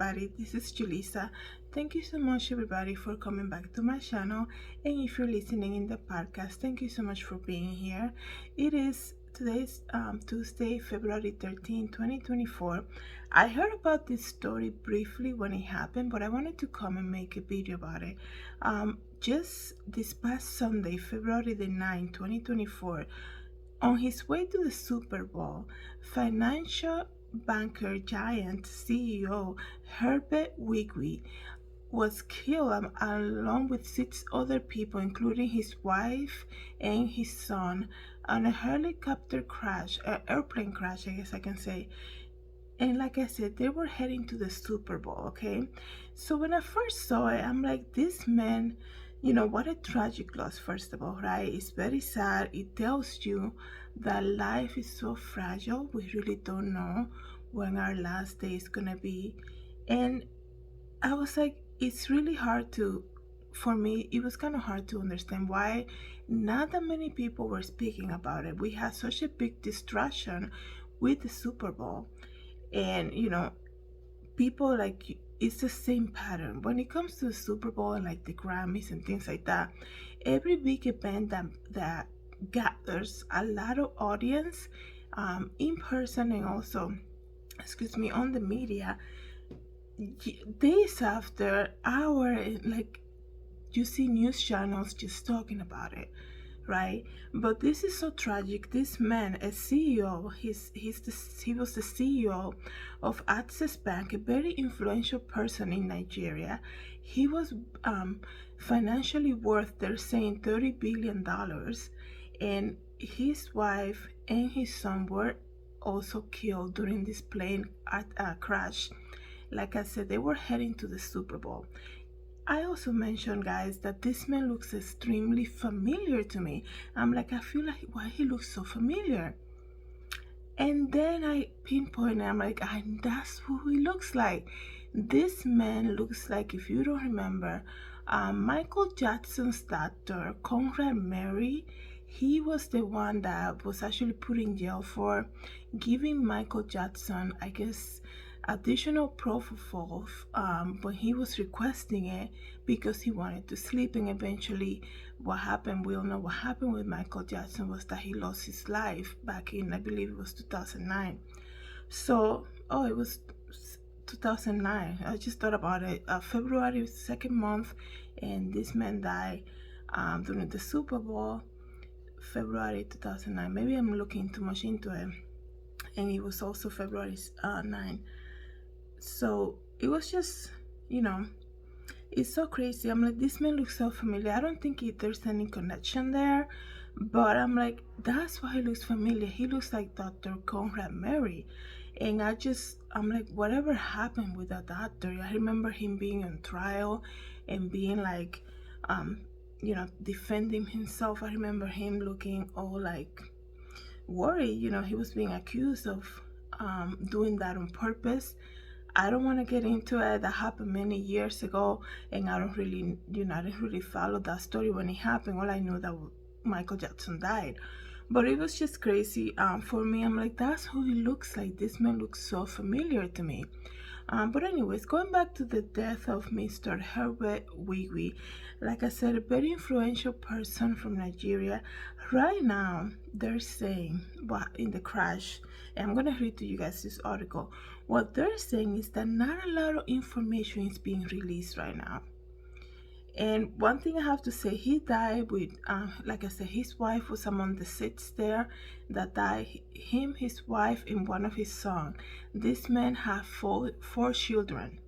everybody, this is Julissa. Thank you so much everybody for coming back to my channel, and if you're listening in the podcast, thank you so much for being here. Today's Tuesday, February 13, 2024. I heard about this story briefly when it happened, but I wanted to come and make a video about it. Just this past Sunday, February the 9th, 2024, on his way to the Super Bowl, financial banker giant CEO Herbert Wigwe was killed along with 6 other people, including his wife and his son, on a helicopter crash, an airplane crash, I guess I can say. And like I said, they were heading to the Super Bowl, okay? So when I first saw it, I'm like, this man, what a tragic loss, first of all, right? It's very sad. It tells you that life is so fragile. We really don't know when our last day is gonna be. And I was like, it's really hard for me, it was kind of hard to understand why not that many people were speaking about it. We had such a big distraction with the Super Bowl. And, people like, it's the same pattern when it comes to the Super Bowl and like the Grammys and things like that. Every big event that gathers a lot of audience, in person and also, on the media, days after, like, you see news channels just talking about it, right? But this is so tragic. This man, a CEO, he was the CEO of Access Bank, a very influential person in Nigeria. He was financially worth, they're saying, $30 billion, and his wife and his son were also killed during this plane crash. Like I said, they were heading to the Super Bowl. I also mentioned, guys, that this man looks extremely familiar to me. I'm like, I feel like, why he looks so familiar? And then I pinpoint, I'm like, that's who he looks like. This man looks like, if you don't remember, Michael Jackson's daughter, Conrad Mary. He was the one that was actually put in jail for giving Michael Jackson, I guess, additional propofol when he was requesting it because he wanted to sleep. And eventually what happened, we all know what happened with Michael Jackson, was that he lost his life back in, I believe it was 2009. So it was 2009. I just thought about it. February 2nd month, and this man died during the Super Bowl, February 2009. Maybe I'm looking too much into it. And it was also February 9. So it was just, it's so crazy. I'm like, this man looks so familiar. I don't think there's any connection there, but I'm like, that's why he looks familiar. He looks like Dr. Conrad Mary. And I'm like, whatever happened with that doctor? I remember him being on trial and being like, defending himself. I remember him looking all like worried. He was being accused of doing that on purpose. I don't want to get into it. That happened many years ago, and I don't really, I didn't really follow that story when it happened. All I knew that Michael Jackson died, but it was just crazy for me. I'm like, that's who he looks like. This man looks so familiar to me. But anyways, going back to the death of Mr. Herbert Wigwe, like I said, a very influential person from Nigeria. Right now, they're saying, in the crash, and I'm going to read to you guys this article. What they're saying is that not a lot of information is being released right now. And one thing I have to say, he died with, like I said, his wife was among the 6 there that died. Him, his wife, and one of his sons. This man had four children.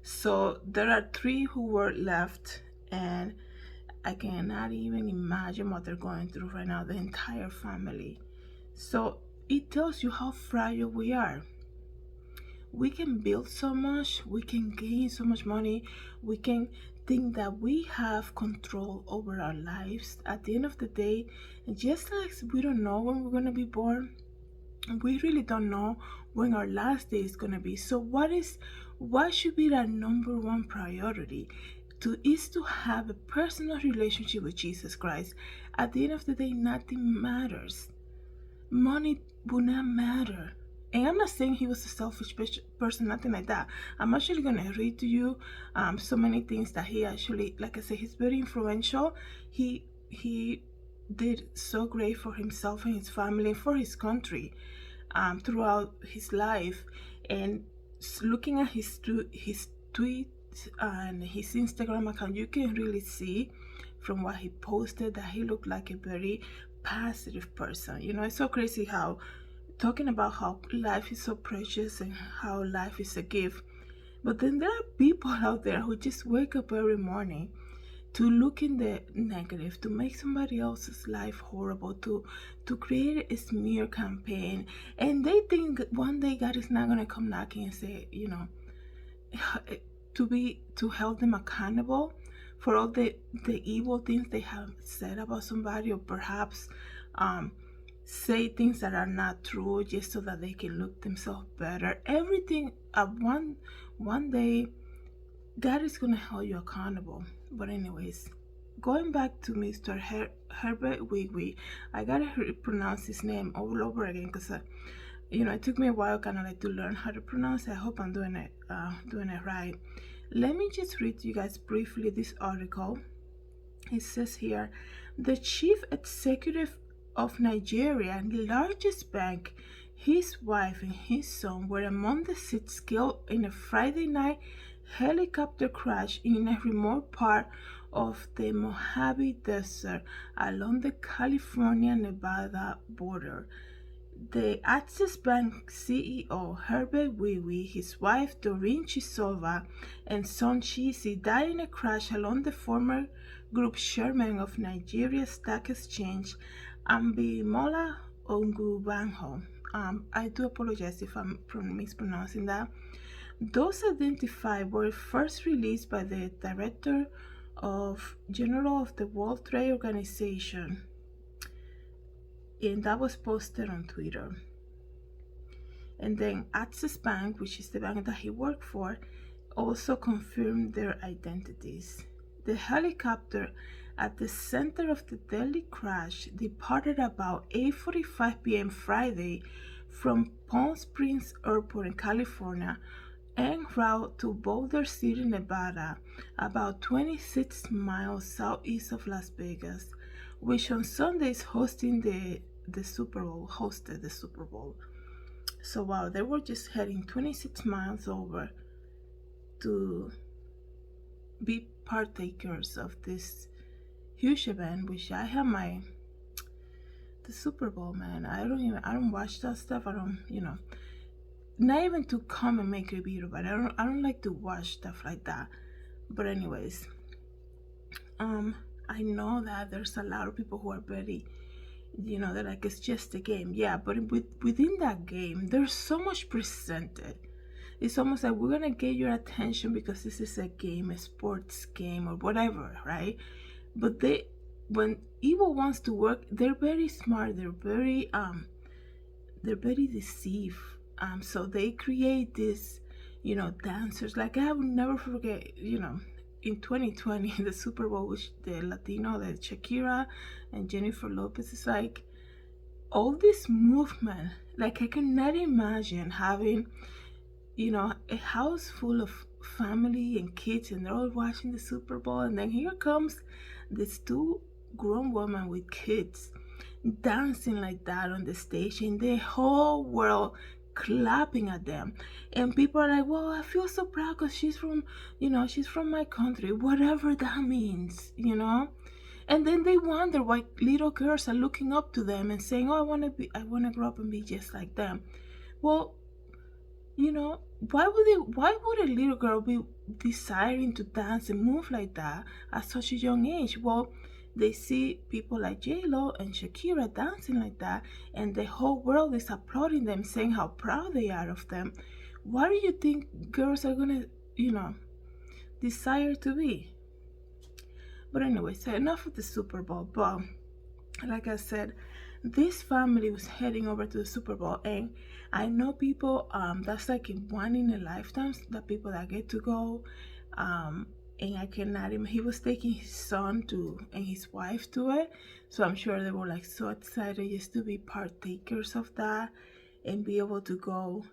So there are 3 who were left, and I cannot even imagine what they're going through right now, the entire family. So it tells you how fragile we are. We can build so much, we can gain so much money, we can think that we have control over our lives. At the end of the day, just like we don't know when we're going to be born, we really don't know when our last day is going to be. So what should be our number one priority? Is to have a personal relationship with Jesus Christ. At the end of the day, nothing matters. Money will not matter And I'm not saying he was a selfish person, nothing like that. I'm actually going to read to you so many things that he actually, like I said, he's very influential. He did so great for himself and his family and for his country throughout his life. And looking at his tweets and his Instagram account, you can really see from what he posted that he looked like a very positive person. You know, it's so crazy how talking about how life is so precious and how life is a gift. But then there are people out there who just wake up every morning to look in the negative, to make somebody else's life horrible, to create a smear campaign, and they think one day God is not gonna come knocking and say, you know, to hold them accountable for all the evil things they have said about somebody, or perhaps say things that are not true just so that they can look themselves better. Everything one day God is gonna hold you accountable. But anyways, going back to Mr. Herbert Wigwe, I gotta pronounce his name all over again because it took me a while kind of like to learn how to pronounce it. I hope I'm doing it right. Let me just read to you guys briefly this article. It says here, the chief executive of Nigeria, the largest bank, his wife and his son were among the 6 killed in a Friday night helicopter crash in a remote part of the Mojave Desert along the California-Nevada border. The Access Bank CEO, Herbert Wigwe, his wife Doreen Chisova, and son Chisi died in a crash along the former group chairman of Nigeria's stock exchange, Ambimola Ongubanho. I do apologize if I'm mispronouncing that. Those identified were first released by the Director General of the World Trade Organization, and that was posted on Twitter. And then Access Bank, which is the bank that he worked for, also confirmed their identities. The helicopter at the center of the deadly crash departed about 8:45 p.m. Friday from Palm Springs Airport in California en route to Boulder City, Nevada, about 26 miles southeast of Las Vegas, which on Sundays hosted the Super Bowl. So wow, they were just heading 26 miles over to be partakers of this huge event, which I have the Super Bowl, man. I don't watch that stuff. I don't, not even to come and make a video, but I don't like to watch stuff like that. But anyways, I know that there's a lot of people who are very, they're like, it's just a game. Yeah, but within that game, there's so much presented. It's almost like we're gonna get your attention because this is a game, a sports game or whatever, right? But when evil wants to work, they're very smart. They're very deceived. So they create this, dancers. Like I will never forget, in 2020, the Super Bowl, which the Latino, the Shakira and Jennifer Lopez, is like all this movement. Like I cannot imagine having, a house full of family and kids, and they're all watching the Super Bowl, and then here comes these 2 grown women with kids dancing like that on the stage, and the whole world clapping at them, and people are like, well, I feel so proud because she's from my country, whatever that means, and then they wonder why little girls are looking up to them and saying, oh, I want to grow up and be just like them. Well, why would a little girl be desiring to dance and move like that at such a young age? Well, they see people like J-Lo and Shakira dancing like that, and the whole world is applauding them, saying how proud they are of them. What do you think girls are gonna, desire to be? But anyway, so enough of the Super Bowl. But like I said, this family was heading over to the Super Bowl, and I know people, that's like one in a lifetime, the people that get to go, and I cannot even, he was taking his son and his wife to it, so I'm sure they were like so excited just to be partakers of that. and be able to go.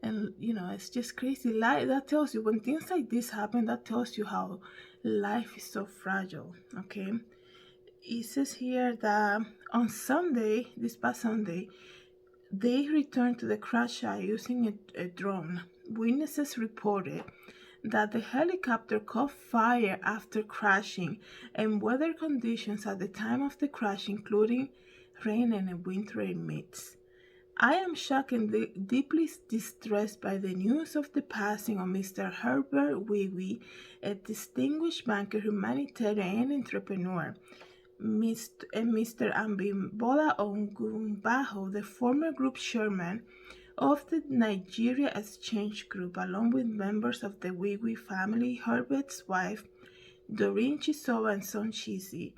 And it's just crazy. That tells you when things like this happen, that tells you how life is so fragile. Okay. It says here that on Sunday, this past Sunday, they returned to the crash site using a drone. Witnesses reported that the helicopter caught fire after crashing, and weather conditions at the time of the crash, including rain and a wintry mist. I am shocked and deeply distressed by the news of the passing of Mr. Herbert Wigwe, a distinguished banker, humanitarian, and entrepreneur. Mr. Ambimbola Ongunbaho, the former group chairman of the Nigeria Exchange Group, along with members of the Wigwe family, Herbert's wife, Doreen Chisoba, and son Chizzy,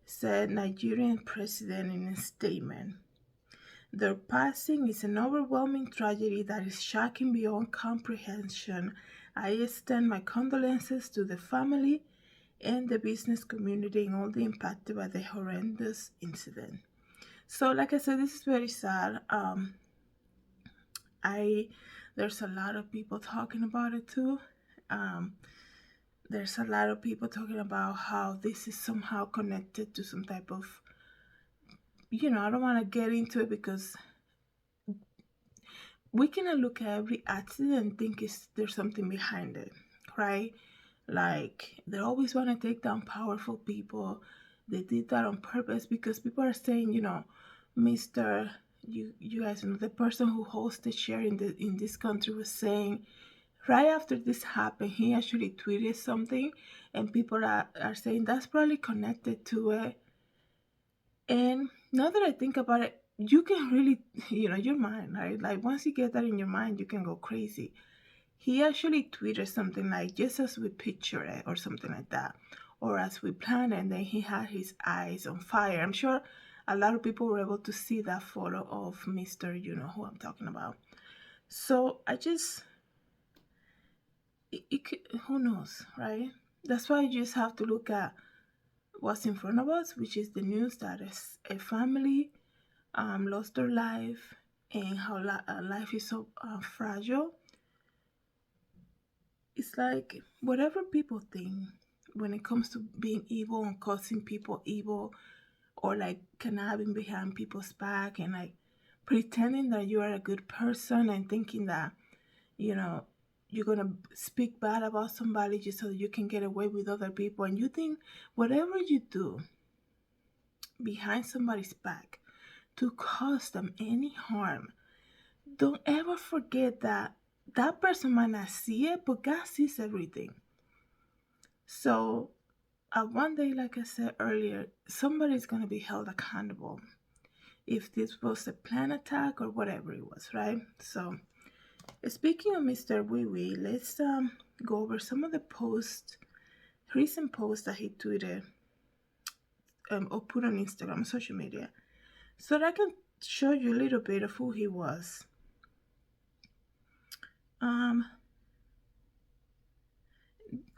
said Nigerian president in a statement. Their passing is an overwhelming tragedy that is shocking beyond comprehension. I extend my condolences to the family and the business community and all the impacted by the horrendous incident. So, like I said, this is very sad. There's a lot of people talking about it too. There's a lot of people talking about how this is somehow connected to some type of, I don't want to get into it because we cannot look at every accident and think there's something behind it, right? Like they always want to take down powerful people. They did that on purpose because people are saying, Mr. You guys know the person who holds the chair in this country was saying right after this happened, he actually tweeted something, and people are saying that's probably connected to it. And now that I think about it, you can really, your mind, right? Like once you get that in your mind, you can go crazy. He actually tweeted something like, just as we picture it, or something like that, or as we planned it, and then he had his eyes on fire. I'm sure a lot of people were able to see that photo of Mr. You know who I'm talking about. So I just, who knows, right? That's why you just have to look at what's in front of us, which is the news that a family lost their life, and how life is so fragile. It's like whatever people think when it comes to being evil and causing people evil, or like conniving behind people's back and like pretending that you are a good person and thinking that you're gonna speak bad about somebody just so you can get away with other people, and you think whatever you do behind somebody's back to cause them any harm, don't ever forget that that person might not see it, but God sees everything. So one day, like I said earlier, somebody's going to be held accountable if this was a planned attack or whatever it was, right? So speaking of Mr. Wigwe, let's go over some of the recent posts that he tweeted or put on Instagram, social media, so that I can show you a little bit of who he was.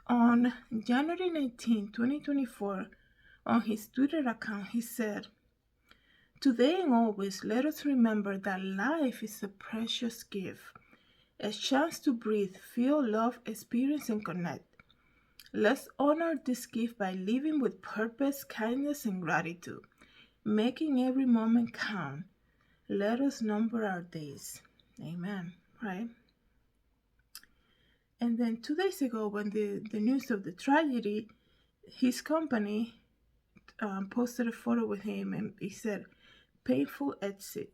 On January 19, 2024, on his Twitter account, he said, "Today and always, let us remember that life is a precious gift, a chance to breathe, feel, love, experience, and connect. Let's honor this gift by living with purpose, kindness, and gratitude, making every moment count. Let us number our days." Amen, right? And then 2 days ago, when the news of the tragedy, his company posted a photo with him, and he said, "Painful exit."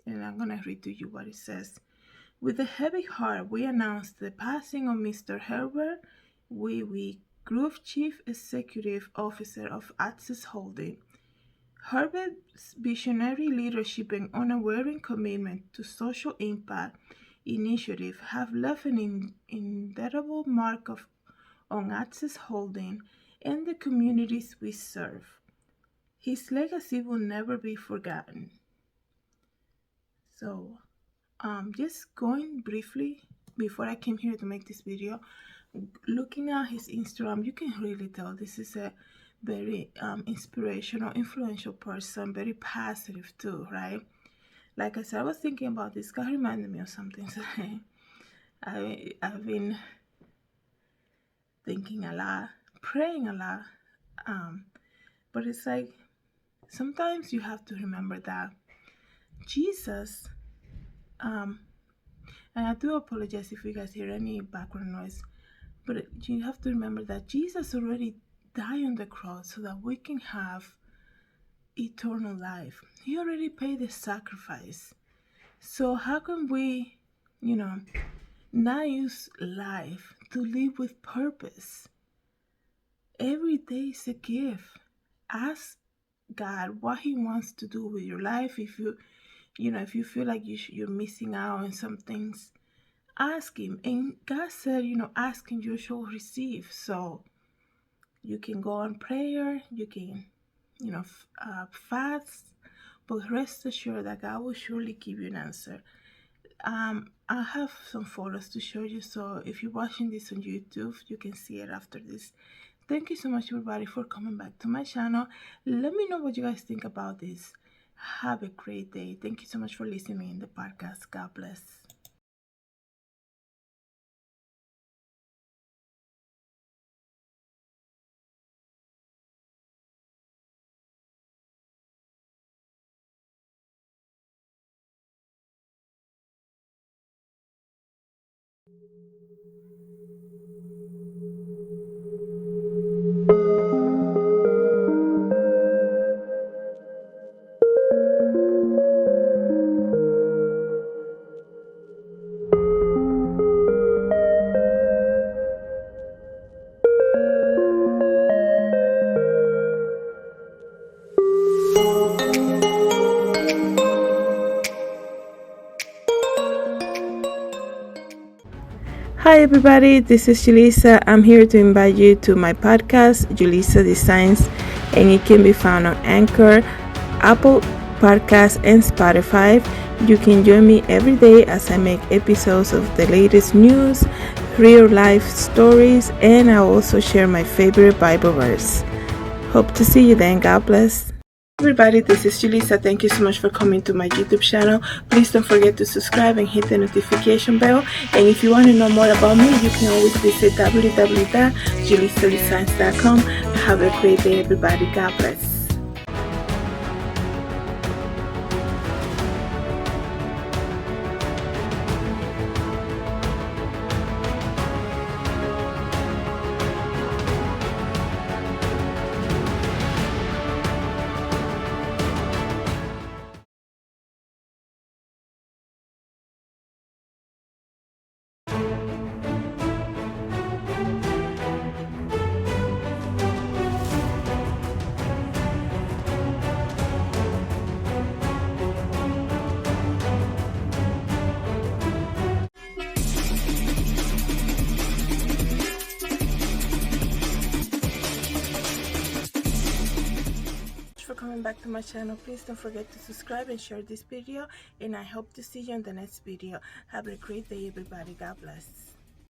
And I'm going to read to you what it says. "With a heavy heart, we announce the passing of Mr. Herbert Wigwe, Group Chief Executive Officer of Access Holding. Herbert's visionary leadership and unwavering commitment to social impact initiative have left an indelible mark on Access Holding and the communities we serve. His legacy will never be forgotten." So, just going briefly before I came here to make this video, looking at his Instagram, you can really tell this is a very inspirational, influential person, very positive too, right? like I said, I was thinking about this. God reminded me of something. So I've been thinking a lot, praying a lot. But it's like sometimes you have to remember that Jesus, um, and I do apologize if you guys hear any background noise, but you have to remember that Jesus already died on the cross so that we can have eternal life. He already paid the sacrifice. So how can we, not use life to live with purpose? Every day is a gift. Ask God what He wants to do with your life. If you feel like you're missing out on some things, ask Him. And God said, ask and you shall receive. So you can go on prayer, you can, fast, but rest assured that God will surely give you an answer. I have some photos to show you, so if you're watching this on YouTube, you can see it after this. Thank you so much, everybody, for coming back to my channel. Let me know what you guys think about this. Have a great day. Thank you so much for listening in the podcast. God bless. Hi everybody, this is Julissa. I'm here to invite you to my podcast, Julissadesigns, and it can be found on Anchor, Apple Podcasts, and Spotify. You can join me every day as I make episodes of the latest news, real life stories, and I also share my favorite Bible verse. Hope to see you then. God bless. Everybody, this is Julissa. Thank you so much for coming to my YouTube channel. Please don't forget to subscribe and hit the notification bell. And if you want to know more about me, you can always visit www.julissadesigns.com. Have a great day, everybody. God bless. For coming back to my channel, please don't forget to subscribe and share this video, and I hope to see you in the next video. Have a great day, everybody. God bless.